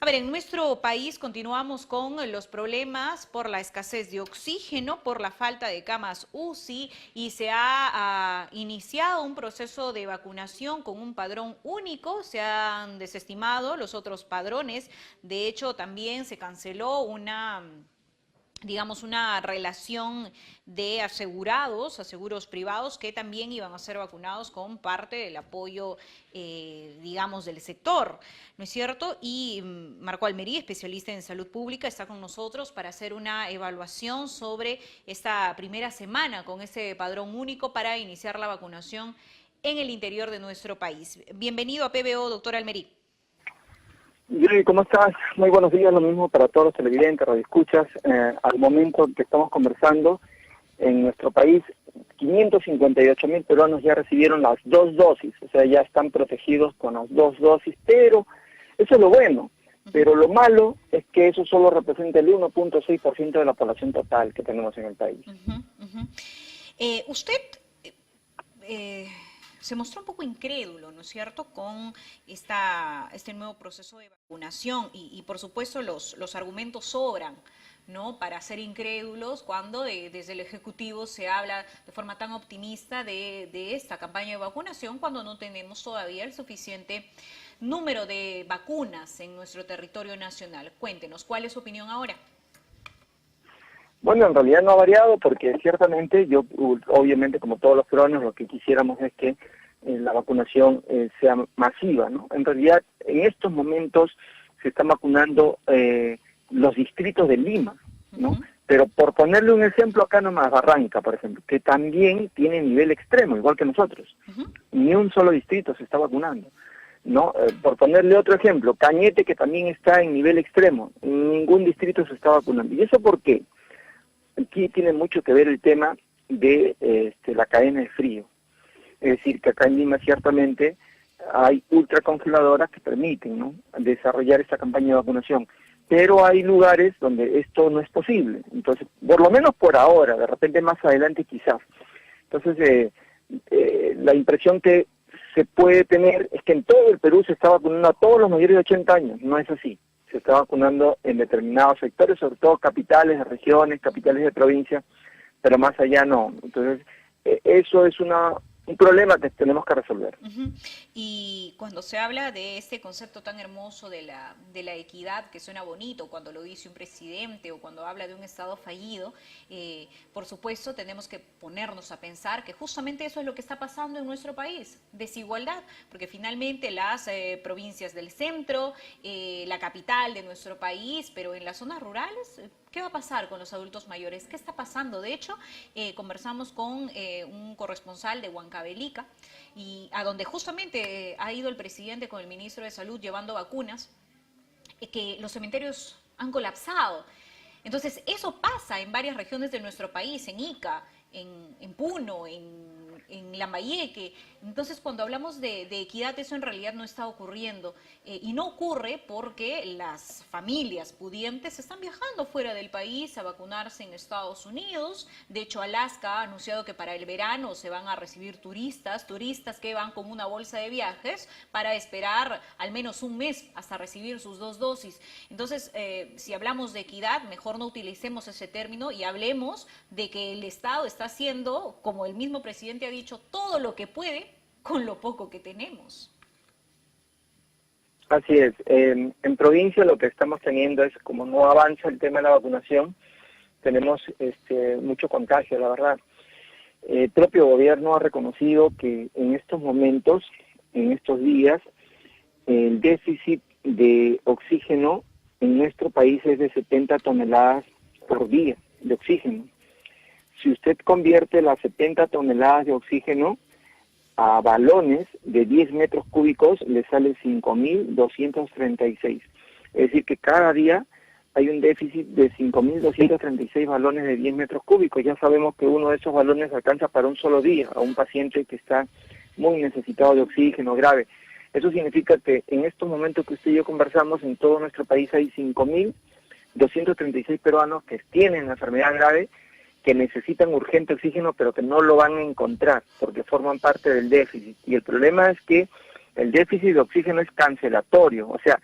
A ver, en nuestro país continuamos con los problemas por la escasez de oxígeno, por la falta de camas UCI y se ha iniciado un proceso de vacunación con un padrón único. Se han desestimado los otros padrones. De hecho, también se canceló una relación de seguros privados que también iban a ser vacunados con parte del apoyo, del sector, ¿no es cierto? Y Marco Almería, especialista en salud pública, está con nosotros para hacer una evaluación sobre esta primera semana con ese padrón único para iniciar la vacunación en el interior de nuestro país. Bienvenido a PBO, doctor Almería. Yuri, ¿cómo estás? Muy buenos días, lo mismo para todos los televidentes, radioescuchas. Al momento que estamos conversando, en nuestro país, 558.000 peruanos ya recibieron las 2 dosis, o sea, ya están protegidos con las 2 dosis, pero eso es lo bueno. Pero lo malo es que eso solo representa el 1.6% de la población total que tenemos en el país. Usted se mostró un poco incrédulo, ¿no es cierto?, con este nuevo proceso de vacunación y por supuesto los argumentos sobran, ¿no?, para ser incrédulos cuando desde el Ejecutivo se habla de forma tan optimista de esta campaña de vacunación cuando no tenemos todavía el suficiente número de vacunas en nuestro territorio nacional. Cuéntenos, ¿cuál es su opinión ahora? Bueno, en realidad no ha variado porque ciertamente obviamente como todos los peruanos, lo que quisiéramos es que la vacunación sea masiva, ¿no? En realidad, en estos momentos se están vacunando los distritos de Lima, ¿no? Pero por ponerle un ejemplo, acá nomás, Barranca, por ejemplo, que también tiene nivel extremo, igual que nosotros. Ni un solo distrito se está vacunando, ¿no? Por ponerle otro ejemplo, Cañete, que también está en nivel extremo, ningún distrito se está vacunando. ¿Y eso por qué? Aquí tiene mucho que ver el tema de la cadena de frío. Es decir, que acá en Lima ciertamente hay ultracongeladoras que permiten, ¿no?, desarrollar esta campaña de vacunación. Pero hay lugares donde esto no es posible. Entonces, por lo menos por ahora, de repente más adelante quizás. Entonces, la impresión que se puede tener es que en todo el Perú se está vacunando a todos los mayores de 80 años. No es así. Se está vacunando en determinados sectores, sobre todo capitales de regiones, capitales de provincia, pero más allá no. Entonces, eso es un problema que tenemos que resolver. Y cuando se habla de este concepto tan hermoso de la equidad, que suena bonito cuando lo dice un presidente o cuando habla de un Estado fallido, por supuesto tenemos que ponernos a pensar que justamente eso es lo que está pasando en nuestro país, desigualdad, porque finalmente las provincias del centro, la capital de nuestro país, pero en las zonas rurales, ¿qué va a pasar con los adultos mayores? ¿Qué está pasando? De hecho, conversamos con un corresponsal de Huancavelica, y a donde justamente ha ido el presidente con el ministro de Salud llevando vacunas, que los cementerios han colapsado. Entonces, eso pasa en varias regiones de nuestro país, en Ica, en Puno, en Lambayeque. Entonces, cuando hablamos de equidad, eso en realidad no está ocurriendo. Y no ocurre porque las familias pudientes están viajando fuera del país a vacunarse en Estados Unidos. De hecho, Alaska ha anunciado que para el verano se van a recibir turistas que van con una bolsa de viajes para esperar al menos un mes hasta recibir sus 2 dosis. Entonces, si hablamos de equidad, mejor no utilicemos ese término y hablemos de que el Estado está haciendo, como el mismo presidente ha dicho, todo lo que puede con lo poco que tenemos. Así es. En provincia lo que estamos teniendo es, como no avanza el tema de la vacunación, tenemos mucho contagio, la verdad. El propio gobierno ha reconocido que en estos momentos, en estos días, el déficit de oxígeno en nuestro país es de 70 toneladas por día de oxígeno. Si usted convierte las 70 toneladas de oxígeno a balones de 10 metros cúbicos, le sale 5.236. Es decir, que cada día hay un déficit de 5.236 balones de 10 metros cúbicos. Ya sabemos que uno de esos balones alcanza para un solo día a un paciente que está muy necesitado de oxígeno grave. Eso significa que en estos momentos que usted y yo conversamos, en todo nuestro país hay 5.236 peruanos que tienen la enfermedad grave, que necesitan urgente oxígeno, pero que no lo van a encontrar porque forman parte del déficit. Y el problema es que el déficit de oxígeno es cancelatorio, o sea,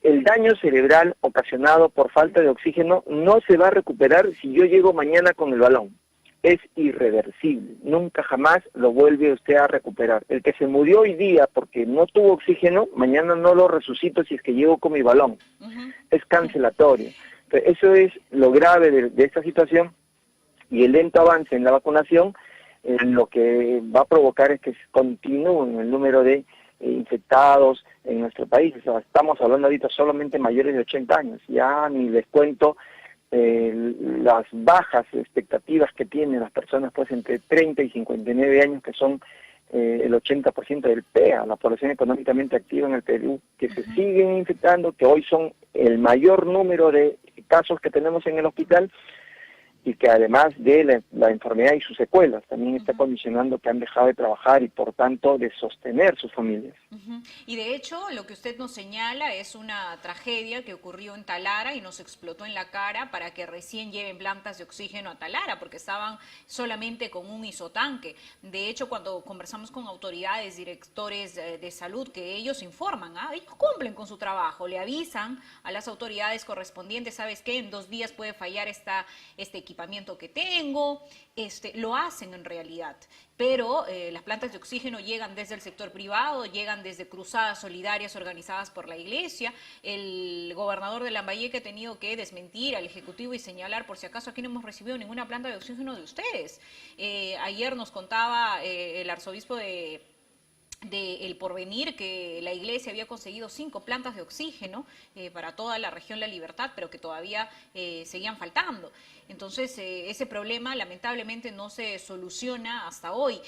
el daño cerebral ocasionado por falta de oxígeno no se va a recuperar si yo llego mañana con el balón. Es irreversible, nunca jamás lo vuelve usted a recuperar. El que se murió hoy día porque no tuvo oxígeno, mañana no lo resucito si es que llego con mi balón. Es cancelatorio. Entonces, eso es lo grave de esta situación, y el lento avance en la vacunación lo que va a provocar es que continúe el número de infectados en nuestro país. O sea, estamos hablando ahorita solamente mayores de 80 años, ya ni les cuento las bajas expectativas que tienen las personas pues entre 30 y 59 años, que son el 80% del PEA, la población económicamente activa en el Perú, que se siguen infectando, que hoy son el mayor número de casos que tenemos en el hospital, y que además de la enfermedad y sus secuelas, también está condicionando que han dejado de trabajar y por tanto de sostener sus familias. Y de hecho, lo que usted nos señala es una tragedia que ocurrió en Talara y nos explotó en la cara para que recién lleven plantas de oxígeno a Talara, porque estaban solamente con un isotanque. De hecho, cuando conversamos con autoridades, directores de salud, que ellos informan, ellos cumplen con su trabajo, le avisan a las autoridades correspondientes, ¿sabes qué? En 2 días puede fallar este equipamiento que tengo, lo hacen en realidad, pero las plantas de oxígeno llegan desde el sector privado, llegan desde cruzadas solidarias organizadas por la iglesia. El gobernador de Lambayeque ha tenido que desmentir al Ejecutivo y señalar, por si acaso aquí no hemos recibido ninguna planta de oxígeno de ustedes. Ayer nos contaba el arzobispo de El Porvenir que la iglesia había conseguido 5 plantas de oxígeno para toda la región La Libertad, pero que todavía seguían faltando. Entonces, ese problema lamentablemente no se soluciona hasta hoy.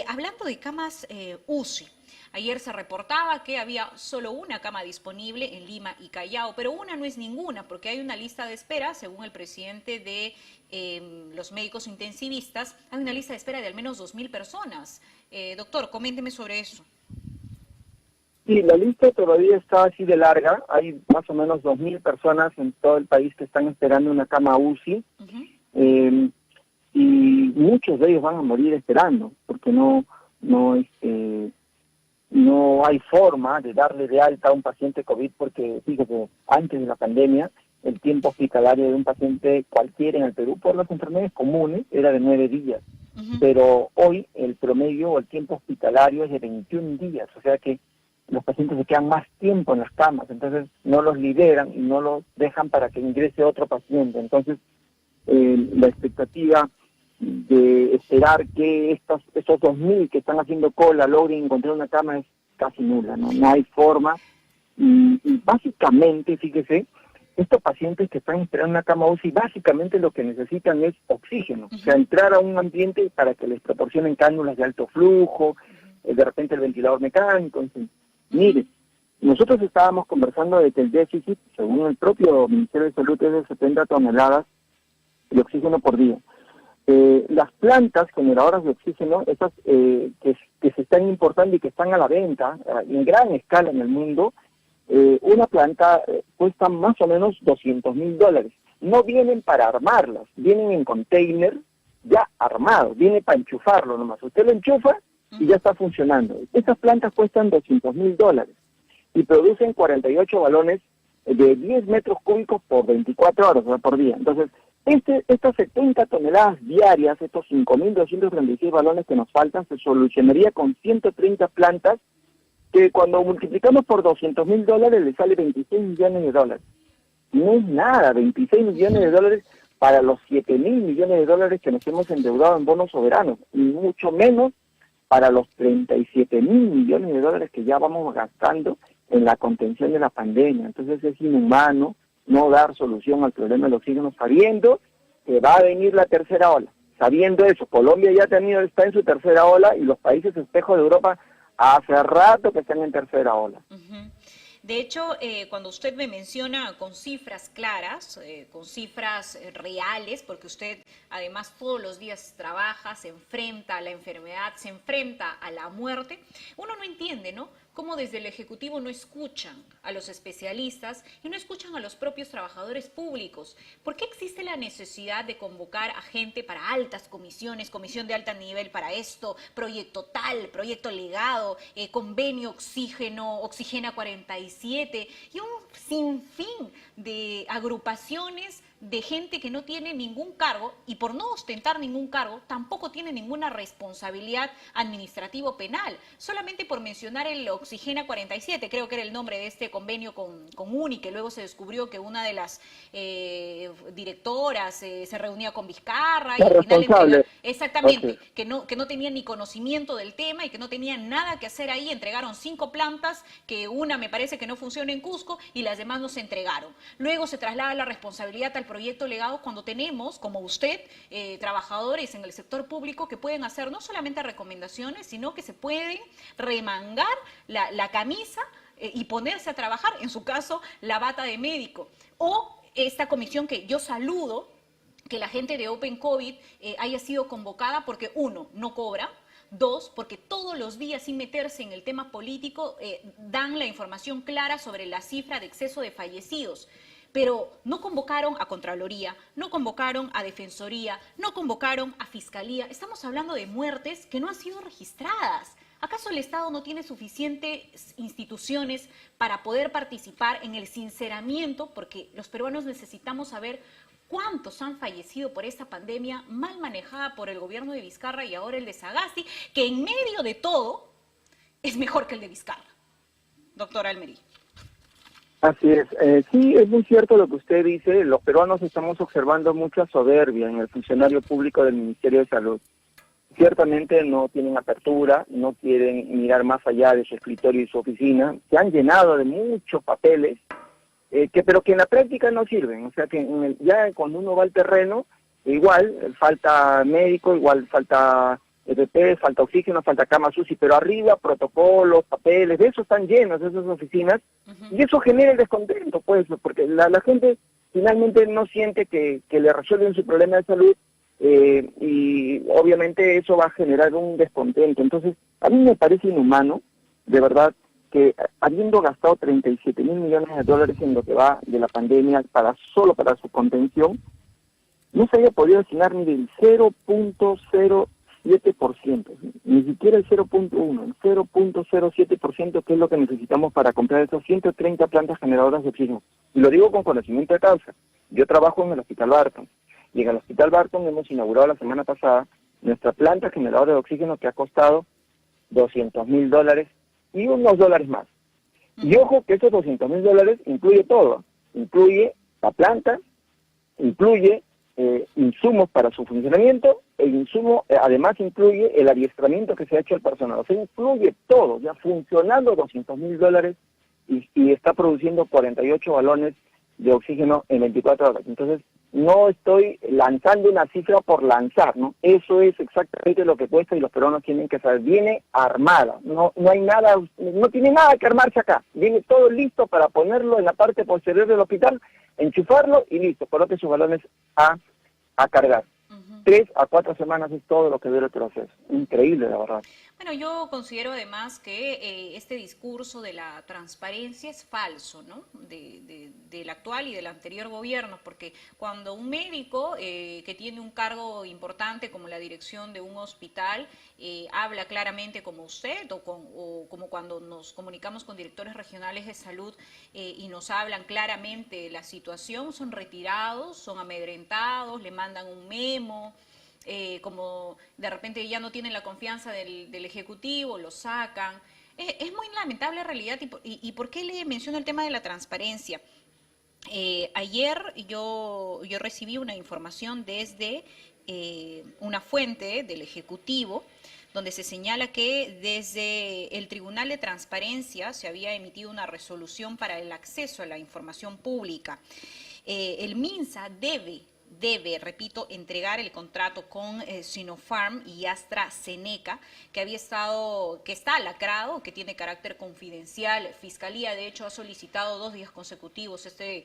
Hablando de camas UCI, ayer se reportaba que había solo una cama disponible en Lima y Callao, pero una no es ninguna, porque hay una lista de espera, según el presidente de los médicos intensivistas, hay una lista de espera de al menos 2.000 personas. Doctor, coménteme sobre eso. Sí, la lista todavía está así de larga. Hay más o menos 2.000 personas en todo el país que están esperando una cama UCI. Y muchos de ellos van a morir esperando, porque no hay forma de darle de alta a un paciente COVID, porque fíjate, antes de la pandemia, el tiempo hospitalario de un paciente cualquiera en el Perú por las enfermedades comunes era de 9 días. Pero hoy el promedio o el tiempo hospitalario es de 21 días, o sea que los pacientes se quedan más tiempo en las camas, entonces no los liberan y no los dejan para que ingrese otro paciente. Entonces, la expectativa de esperar que estos 2.000 que están haciendo cola logren encontrar una cama es casi nula, no hay forma. Y básicamente, fíjese, estos pacientes que están esperando una cama UCI, básicamente lo que necesitan es oxígeno, o sea, entrar a un ambiente para que les proporcionen cánulas de alto flujo, de repente el ventilador mecánico, en fin. Mire, nosotros estábamos conversando de que el déficit, según el propio Ministerio de Salud, es de 70 toneladas de oxígeno por día. Las plantas generadoras de oxígeno, esas que se están importando y que están a la venta en gran escala en el mundo, una planta cuesta más o menos $200.000. No vienen para armarlas, vienen en container ya armados, viene para enchufarlo nomás. Usted lo enchufa y ya está funcionando. Estas plantas cuestan $200.000 y producen 48 balones de 10 metros cúbicos por 24 horas, o sea, por día. Entonces, estas 70 toneladas diarias, estos 5.236 balones que nos faltan, se solucionaría con 130 plantas, que cuando multiplicamos por $200.000 le sale $26 millones. No es nada, $26 millones para los $7.000 millones que nos hemos endeudado en bonos soberanos, y mucho menos para los $37.000 millones que ya vamos gastando en la contención de la pandemia. Entonces es inhumano no dar solución al problema del oxígeno sabiendo que va a venir la tercera ola. Sabiendo eso, Colombia ya está en su tercera ola y los países espejo de Europa hace rato que están en tercera ola. De hecho, cuando usted me menciona con cifras claras, con cifras reales, porque usted además todos los días trabaja, se enfrenta a la enfermedad, se enfrenta a la muerte, uno no entiende, ¿no? cómo desde el Ejecutivo no escuchan a los especialistas y no escuchan a los propios trabajadores públicos. ¿Por qué existe la necesidad de convocar a gente para altas comisiones, comisión de alto nivel para esto, proyecto tal, proyecto legado, convenio oxígeno, Oxigena 47 y un sinfín de agrupaciones de gente que no tiene ningún cargo y por no ostentar ningún cargo tampoco tiene ninguna responsabilidad administrativo penal? Solamente por mencionar el Oxigena 47, creo que era el nombre de este convenio con UNI, que luego se descubrió que una de las directoras se reunía con Vizcarra y al final exactamente, okay, que no tenían ni conocimiento del tema y que no tenían nada que hacer ahí. Entregaron 5 plantas, que una me parece que no funciona en Cusco y las demás no se entregaron. Luego se traslada la responsabilidad al proyecto legado cuando tenemos, como usted, trabajadores en el sector público que pueden hacer no solamente recomendaciones, sino que se pueden remangar la camisa y ponerse a trabajar, en su caso, la bata de médico. O esta comisión que yo saludo, que la gente de Open COVID haya sido convocada porque, uno, no cobra. 2, porque todos los días, sin meterse en el tema político, dan la información clara sobre la cifra de exceso de fallecidos. Pero no convocaron a Contraloría, no convocaron a Defensoría, no convocaron a Fiscalía. Estamos hablando de muertes que no han sido registradas. ¿Acaso el Estado no tiene suficientes instituciones para poder participar en el sinceramiento? Porque los peruanos necesitamos saber cuántos han fallecido por esta pandemia mal manejada por el gobierno de Vizcarra y ahora el de Sagasti, que en medio de todo es mejor que el de Vizcarra. Doctora Almerí. Así es. Sí, es muy cierto lo que usted dice. Los peruanos estamos observando mucha soberbia en el funcionario público del Ministerio de Salud. Ciertamente no tienen apertura, no quieren mirar más allá de su escritorio y su oficina. Se han llenado de muchos papeles, pero que en la práctica no sirven. O sea que ya cuando uno va al terreno, igual falta médico, igual falta EPP, falta oxígeno, falta camas UCI, pero arriba protocolos, papeles, de eso están llenos esas oficinas, y eso genera el descontento, pues, porque la gente finalmente no siente que le resuelven su problema de salud, y obviamente eso va a generar un descontento. Entonces, a mí me parece inhumano, de verdad, que habiendo gastado 37.000 millones de dólares en lo que va de la pandemia solo para su contención, no se haya podido asignar ni del 0.07%, ni siquiera el 0.1, el 0.07%, que es lo que necesitamos para comprar esas 130 plantas generadoras de oxígeno. Y lo digo con conocimiento de causa. Yo trabajo en el Hospital Barton, y en el Hospital Barton hemos inaugurado la semana pasada nuestra planta generadora de oxígeno, que ha costado $200.000 y unos dólares más. Y ojo que esos $200.000 incluye todo, incluye la planta, incluye insumos para su funcionamiento, además incluye el adiestramiento que se ha hecho al personal, o sea, incluye todo, ya funcionando $200.000 y está produciendo 48 balones de oxígeno en 24 horas. Entonces, no estoy lanzando una cifra por lanzar, ¿no? Eso es exactamente lo que cuesta y los peruanos tienen que saber. Viene armada, no hay nada, no tiene nada que armarse acá. Viene todo listo para ponerlo en la parte posterior del hospital, enchufarlo y listo, coloque sus balones a cargar. 3 a 4 semanas es todo lo que dura el proceso. Increíble, la verdad. Bueno, yo considero además que este discurso de la transparencia es falso, ¿no? Del actual y del anterior gobierno, porque cuando un médico que tiene un cargo importante como la dirección de un hospital habla claramente como usted o como cuando nos comunicamos con directores regionales de salud y nos hablan claramente de la situación, son retirados, son amedrentados, le mandan un memo. Como de repente ya no tienen la confianza del Ejecutivo, lo sacan. Es muy lamentable la realidad. ¿Y por qué le menciono el tema de la transparencia? Ayer yo recibí una información desde una fuente del Ejecutivo donde se señala que desde el Tribunal de Transparencia se había emitido una resolución para el acceso a la información pública. El MINSA debe, repito, entregar el contrato con Sinopharm y AstraZeneca, que está lacrado, que tiene carácter confidencial. Fiscalía, de hecho, ha solicitado 2 días consecutivos este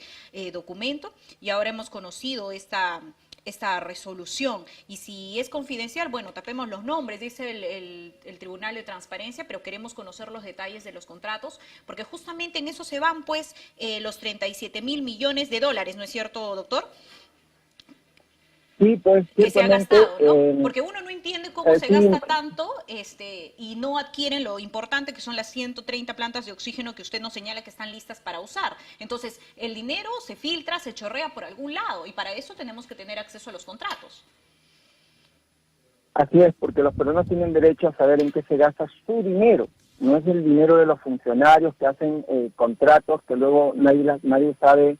documento y ahora hemos conocido esta esta resolución. Y si es confidencial, bueno, tapemos los nombres, dice el Tribunal de Transparencia, pero queremos conocer los detalles de los contratos, porque justamente en eso se van, pues, los 37.000 millones de dólares, ¿no es cierto, doctor? Sí, pues Que se ha ciertamente, gastado, ¿no? Porque uno no entiende cómo se sí, gasta tanto y no adquieren lo importante que son las 130 plantas de oxígeno que usted nos señala que están listas para usar. Entonces, el dinero se filtra, se chorrea por algún lado y para eso tenemos que tener acceso a los contratos. así es, porque los peruanos tienen derecho a saber en qué se gasta su dinero. No es el dinero de los funcionarios que hacen contratos que luego nadie sabe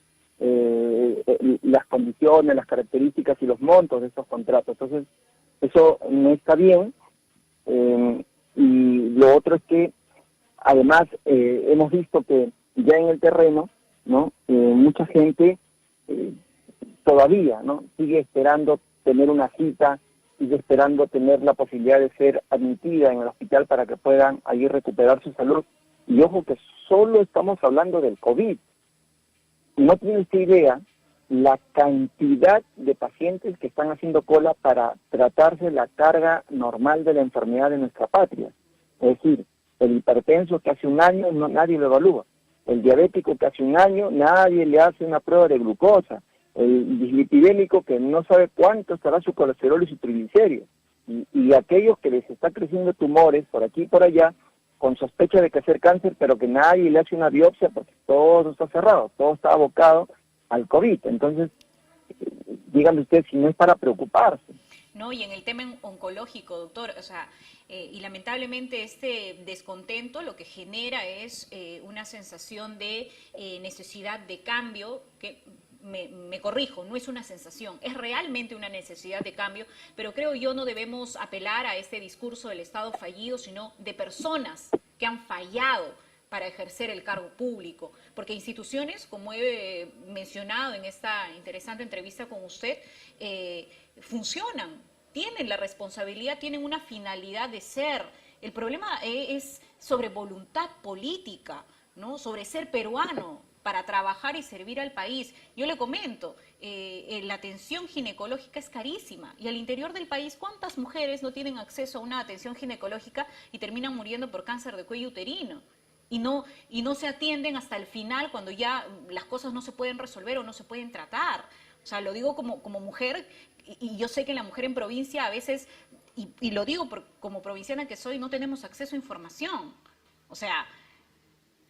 las condiciones, las características y los montos de esos contratos. Entonces, eso no está bien. Y lo otro es que, además, hemos visto que ya en el terreno, ¿no? Mucha gente todavía, ¿no? Sigue esperando tener una cita, sigue esperando tener la posibilidad de ser admitida en el hospital para que puedan allí recuperar su salud. Y ojo que solo estamos hablando del COVID. No tiene usted idea la cantidad de pacientes que están haciendo cola para tratarse la carga normal de la enfermedad de nuestra patria. Es decir, el hipertenso que hace un año nadie lo evalúa. El diabético que hace un año nadie le hace una prueba de glucosa. El dislipidémico que no sabe cuánto estará su colesterol y su triglicéridos. Y aquellos que les está creciendo tumores por aquí y por allá, con sospecha de que hacer cáncer, pero que nadie le hace una biopsia porque todo está cerrado, todo está abocado al COVID. Entonces, díganme usted si no es para preocuparse. No, y en el tema oncológico, doctor, o sea, y lamentablemente este descontento lo que genera es una sensación de necesidad de cambio que... Me corrijo, no es una sensación, es realmente una necesidad de cambio, pero creo yo no debemos apelar a este discurso del Estado fallido, sino de personas que han fallado para ejercer el cargo público, porque instituciones, como he mencionado en esta interesante entrevista con usted, funcionan, tienen la responsabilidad, tienen una finalidad de ser. El problema es sobre voluntad política, ¿no? Sobre ser peruano, para trabajar y servir al país. Yo le comento, la atención ginecológica es carísima y al interior del país, ¿cuántas mujeres no tienen acceso a una atención ginecológica y terminan muriendo por cáncer de cuello uterino? Y no se atienden hasta el final cuando ya las cosas no se pueden resolver o no se pueden tratar. O sea, lo digo como mujer y yo sé que la mujer en provincia a veces, y lo digo como provinciana que soy, no tenemos acceso a información. O sea,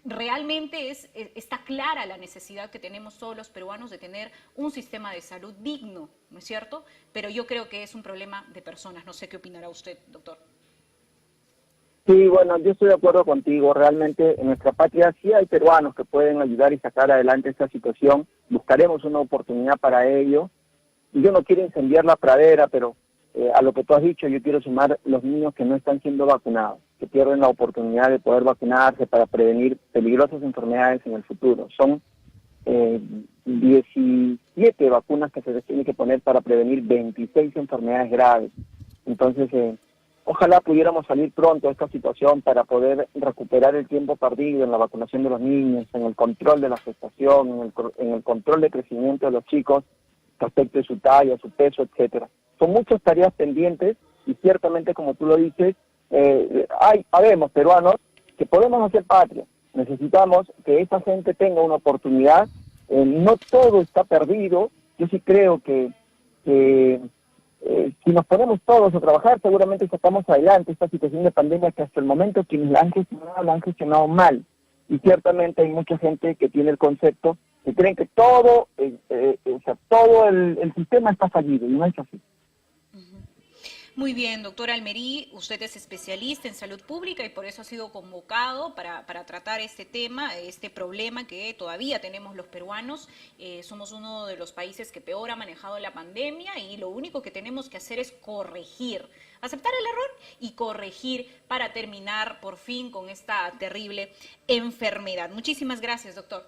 realmente está clara la necesidad que tenemos todos los peruanos de tener un sistema de salud digno, ¿no es cierto? Pero yo creo que es un problema de personas. No sé qué opinará usted, doctor. Sí, bueno, yo estoy de acuerdo contigo. Realmente en nuestra patria sí hay peruanos que pueden ayudar y sacar adelante esta situación. Buscaremos una oportunidad para ello. Y yo no quiero incendiar la pradera, pero a lo que tú has dicho, yo quiero sumar los niños que no están siendo vacunados, que pierden la oportunidad de poder vacunarse para prevenir peligrosas enfermedades en el futuro. Son 17 vacunas que se les tiene que poner para prevenir 26 enfermedades graves. Entonces, ojalá pudiéramos salir pronto de esta situación para poder recuperar el tiempo perdido en la vacunación de los niños, en el control de la gestación, en el control de crecimiento de los chicos respecto de su talla, su peso, etcétera. Son muchas tareas pendientes y ciertamente, como tú lo dices, habemos peruanos que podemos hacer patria. Necesitamos que esa gente tenga una oportunidad. No todo está perdido. Yo sí creo que si nos ponemos todos a trabajar, seguramente sacamos adelante esta situación de pandemia que hasta el momento quienes la han gestionado mal. Y ciertamente hay mucha gente que tiene el concepto que creen que todo el sistema está fallido, y no es así. Muy bien, doctor Almerí, usted es especialista en salud pública y por eso ha sido convocado para tratar este tema, este problema que todavía tenemos los peruanos. Somos uno de los países que peor ha manejado la pandemia y lo único que tenemos que hacer es corregir, aceptar el error y corregir para terminar por fin con esta terrible enfermedad. Muchísimas gracias, doctor.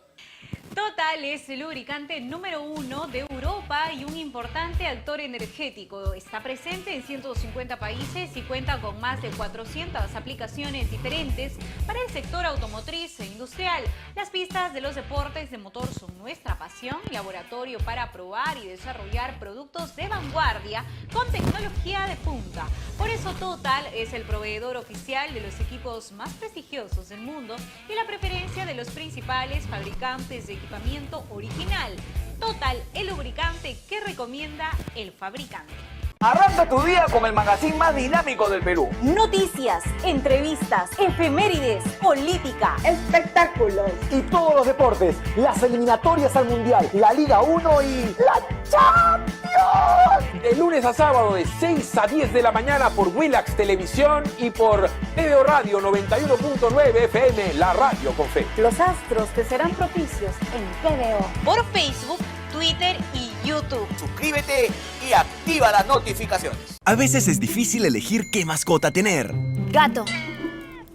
Total es el lubricante número 1 de Europa y un importante actor energético. Está presente en 150 países y cuenta con más de 400 aplicaciones diferentes para el sector automotriz e industrial. Las pistas de los deportes de motor son nuestra pasión. innovación, laboratorio para probar y desarrollar productos de vanguardia con tecnología de punta. Por eso Total es el proveedor oficial de los equipos más prestigiosos del mundo y la preferencia de los principales fabricantes de equipamiento original. Total, el lubricante que recomienda el fabricante. Arranca tu día con el magazine más dinámico del Perú. Noticias, entrevistas, efemérides, política, espectáculos y todos los deportes, las eliminatorias al Mundial, la Liga 1 y la Champions. De lunes a sábado de 6 a 10 de la mañana por Willax Televisión y por TVO Radio 91.9 FM, la radio con fe. Los astros te serán propicios en TVO. Por Facebook, Twitter y YouTube. Suscríbete y activa las notificaciones. A veces es difícil elegir qué mascota tener. Gato.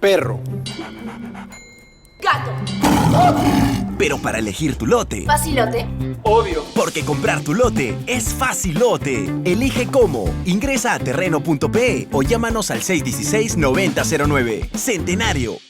Perro. Gato. Pero para elegir tu lote, Facilote. Obvio. porque comprar tu lote es facilote. Elige cómo. Ingresa a terreno.pe o llámanos al 616-9009. Centenario.